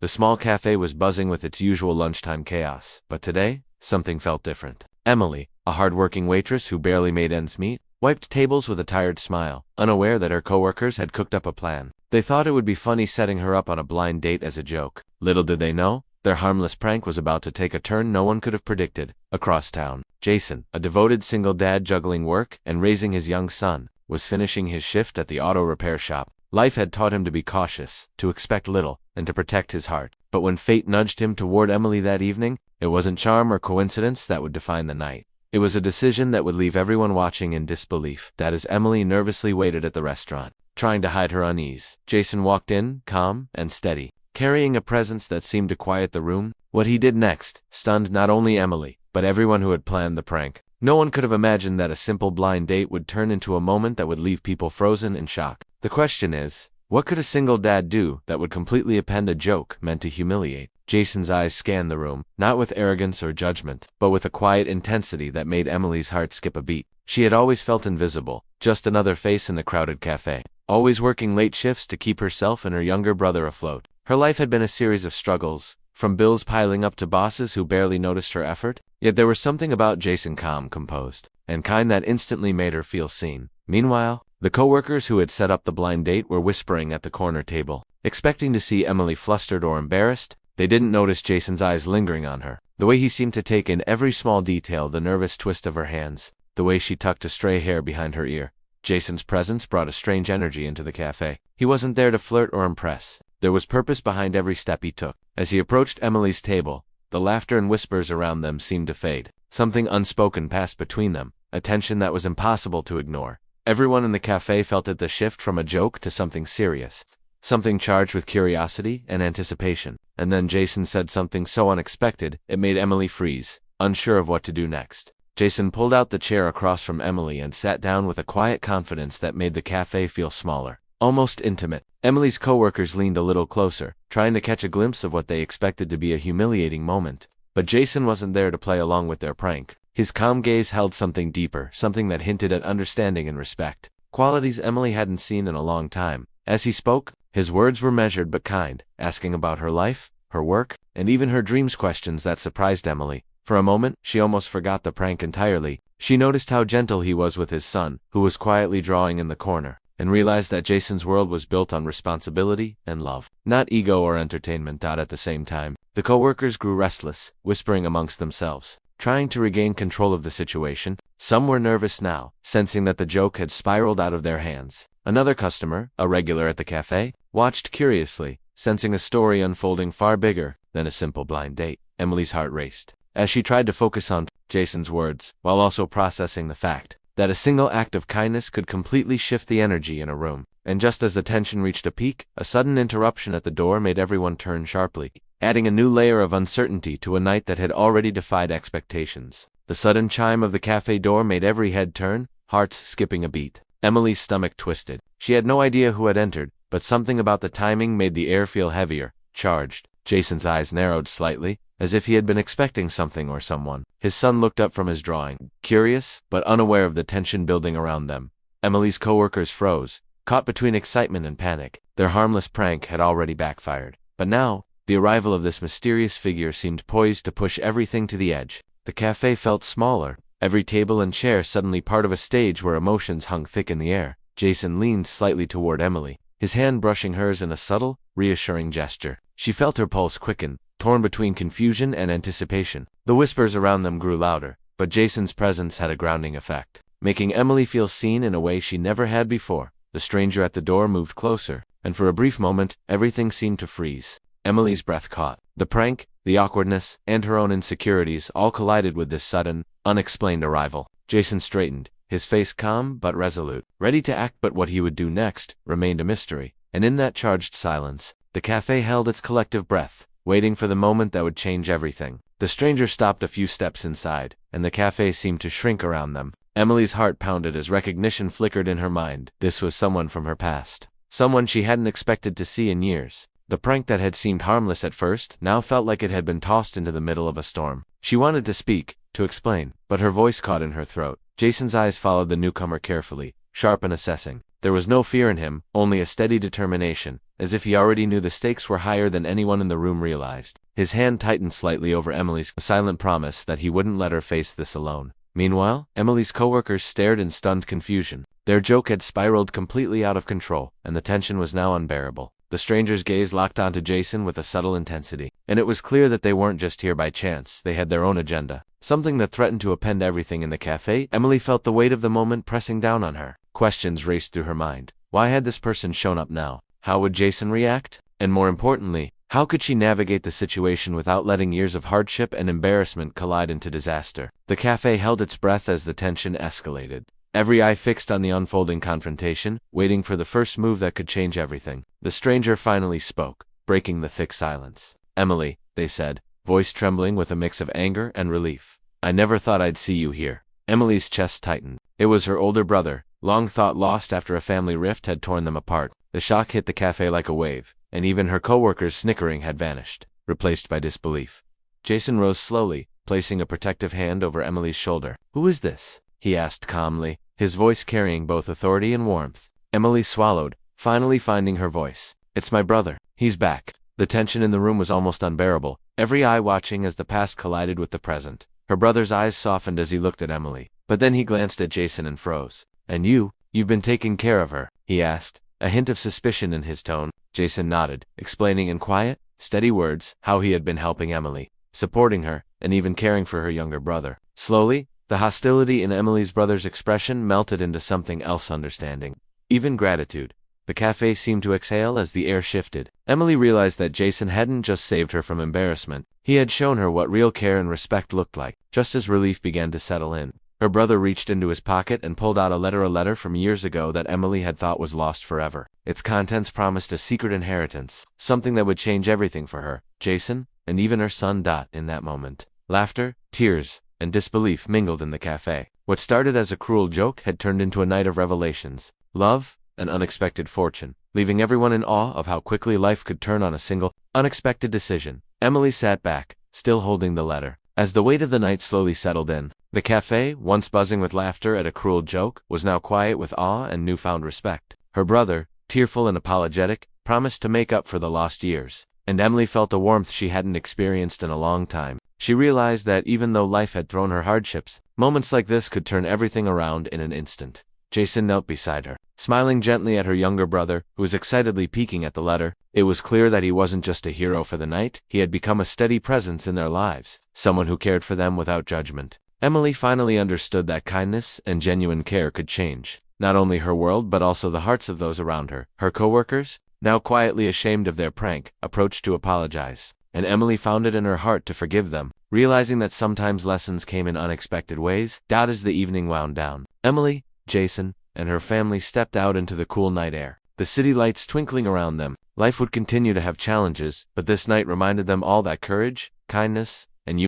The small cafe was buzzing with its usual lunchtime chaos, but today, something felt different. Emily, a hard-working waitress who barely made ends meet, wiped tables with a tired smile, unaware that her coworkers had cooked up a plan. They thought it would be funny setting her up on a blind date as a joke. Little did they know, their harmless prank was about to take a turn no one could have predicted. Across town, Jason, a devoted single dad juggling work and raising his young son, was finishing his shift at the auto repair shop. Life had taught him to be cautious, to expect little, and to protect his heart. But when fate nudged him toward Emily that evening, it wasn't charm or coincidence that would define the night. It was a decision that would leave everyone watching in disbelief. That as Emily nervously waited at the restaurant, trying to hide her unease, Jason walked in, calm and steady, carrying a presence that seemed to quiet the room. What he did next stunned not only Emily, but everyone who had planned the prank. No one could have imagined that a simple blind date would turn into a moment that would leave people frozen in shock. The question is, what could a single dad do that would completely upend a joke meant to humiliate? Jason's eyes scanned the room, not with arrogance or judgment, but with a quiet intensity that made Emily's heart skip a beat. She had always felt invisible, just another face in the crowded cafe, always working late shifts to keep herself and her younger brother afloat. Her life had been a series of struggles, from bills piling up to bosses who barely noticed her effort. Yet there was something about Jason, calm, composed, and kind, that instantly made her feel seen. Meanwhile, the coworkers who had set up the blind date were whispering at the corner table, expecting to see Emily flustered or embarrassed. They didn't notice Jason's eyes lingering on her, the way he seemed to take in every small detail, the nervous twist of her hands, the way she tucked a stray hair behind her ear. Jason's presence brought a strange energy into the cafe. He wasn't there to flirt or impress. There was purpose behind every step he took. As he approached Emily's table, the laughter and whispers around them seemed to fade. Something unspoken passed between them, a tension that was impossible to ignore. Everyone in the cafe felt it, the shift from a joke to something serious, something charged with curiosity and anticipation. And then Jason said something so unexpected, it made Emily freeze, unsure of what to do next. Jason pulled out the chair across from Emily and sat down with a quiet confidence that made the cafe feel smaller, almost intimate. Emily's coworkers leaned a little closer, trying to catch a glimpse of what they expected to be a humiliating moment. But Jason wasn't there to play along with their prank. His calm gaze held something deeper, something that hinted at understanding and respect, qualities Emily hadn't seen in a long time. As he spoke, his words were measured but kind, asking about her life, her work, and even her dreams, questions that surprised Emily. For a moment, she almost forgot the prank entirely. She noticed how gentle he was with his son, who was quietly drawing in the corner, and realized that Jason's world was built on responsibility and love, not ego or entertainment. At the same time, the coworkers grew restless, whispering amongst themselves, trying to regain control of the situation. Some were nervous now, sensing that the joke had spiraled out of their hands. Another customer, a regular at the cafe, watched curiously, sensing a story unfolding far bigger than a simple blind date. Emily's heart raced as she tried to focus on Jason's words, while also processing the fact that a single act of kindness could completely shift the energy in a room. And just as the tension reached a peak, a sudden interruption at the door made everyone turn sharply, adding a new layer of uncertainty to a night that had already defied expectations. The sudden chime of the cafe door made every head turn, hearts skipping a beat. Emily's stomach twisted. She had no idea who had entered, but something about the timing made the air feel heavier, charged. Jason's eyes narrowed slightly, as if he had been expecting something or someone. His son looked up from his drawing, curious, but unaware of the tension building around them. Emily's coworkers froze, caught between excitement and panic. Their harmless prank had already backfired. But now, the arrival of this mysterious figure seemed poised to push everything to the edge. The cafe felt smaller, every table and chair suddenly part of a stage where emotions hung thick in the air. Jason leaned slightly toward Emily, his hand brushing hers in a subtle, reassuring gesture. She felt her pulse quicken, torn between confusion and anticipation. The whispers around them grew louder, but Jason's presence had a grounding effect, making Emily feel seen in a way she never had before. The stranger at the door moved closer, and for a brief moment, everything seemed to freeze. Emily's breath caught. The prank, the awkwardness, and her own insecurities all collided with this sudden, unexplained arrival. Jason straightened, his face calm but resolute, ready to act, but what he would do next remained a mystery. And in that charged silence, the cafe held its collective breath, waiting for the moment that would change everything. The stranger stopped a few steps inside, and the cafe seemed to shrink around them. Emily's heart pounded as recognition flickered in her mind. This was someone from her past, someone she hadn't expected to see in years. The prank that had seemed harmless at first now felt like it had been tossed into the middle of a storm. She wanted to speak, to explain, but her voice caught in her throat. Jason's eyes followed the newcomer carefully, sharp and assessing. There was no fear in him, only a steady determination, as if he already knew the stakes were higher than anyone in the room realized. His hand tightened slightly over Emily's, a silent promise that he wouldn't let her face this alone. Meanwhile, Emily's coworkers stared in stunned confusion. Their joke had spiraled completely out of control, and the tension was now unbearable. The stranger's gaze locked onto Jason with a subtle intensity, and it was clear that they weren't just here by chance. They had their own agenda, something that threatened to upend everything in the cafe. Emily felt the weight of the moment pressing down on her. Questions raced through her mind. Why had this person shown up now? How would Jason react? And more importantly, how could she navigate the situation without letting years of hardship and embarrassment collide into disaster? The cafe held its breath as the tension escalated. Every eye fixed on the unfolding confrontation, waiting for the first move that could change everything. The stranger finally spoke, breaking the thick silence. "Emily," they said, voice trembling with a mix of anger and relief. "I never thought I'd see you here." Emily's chest tightened. It was her older brother, long thought lost after a family rift had torn them apart. The shock hit the cafe like a wave, and even her coworkers' snickering had vanished, replaced by disbelief. Jason rose slowly, placing a protective hand over Emily's shoulder. "Who is this?" he asked calmly, his voice carrying both authority and warmth. Emily swallowed, finally finding her voice. "It's my brother. He's back." The tension in the room was almost unbearable, every eye watching as the past collided with the present. Her brother's eyes softened as he looked at Emily, but then he glanced at Jason and froze. "And you've been taking care of her?" he asked, a hint of suspicion in his tone. Jason nodded, explaining in quiet, steady words how he had been helping Emily, supporting her, and even caring for her younger brother. Slowly, the hostility in Emily's brother's expression melted into something else: understanding, even gratitude. The cafe seemed to exhale as the air shifted. Emily realized that Jason hadn't just saved her from embarrassment, he had shown her what real care and respect looked like. Just as relief began to settle in, her brother reached into his pocket and pulled out a letter from years ago that Emily had thought was lost forever. Its contents promised a secret inheritance, something that would change everything for her, Jason, and even her son. In that moment, laughter, tears, and disbelief mingled in the cafe. What started as a cruel joke had turned into a night of revelations, love, and unexpected fortune, leaving everyone in awe of how quickly life could turn on a single, unexpected decision. Emily sat back, still holding the letter. As the weight of the night slowly settled in, the cafe, once buzzing with laughter at a cruel joke, was now quiet with awe and newfound respect. Her brother, tearful and apologetic, promised to make up for the lost years, and Emily felt a warmth she hadn't experienced in a long time. She realized that even though life had thrown her hardships, moments like this could turn everything around in an instant. Jason knelt beside her, smiling gently at her younger brother, who was excitedly peeking at the letter. It was clear that he wasn't just a hero for the night, he had become a steady presence in their lives, someone who cared for them without judgment. Emily finally understood that kindness and genuine care could change not only her world but also the hearts of those around her. Her coworkers, now quietly ashamed of their prank, approached to apologize, and Emily found it in her heart to forgive them, realizing that sometimes lessons came in unexpected ways. As the evening wound down, Emily, Jason, and her family stepped out into the cool night air, the city lights twinkling around them. Life would continue to have challenges, but this night reminded them all that courage, kindness, and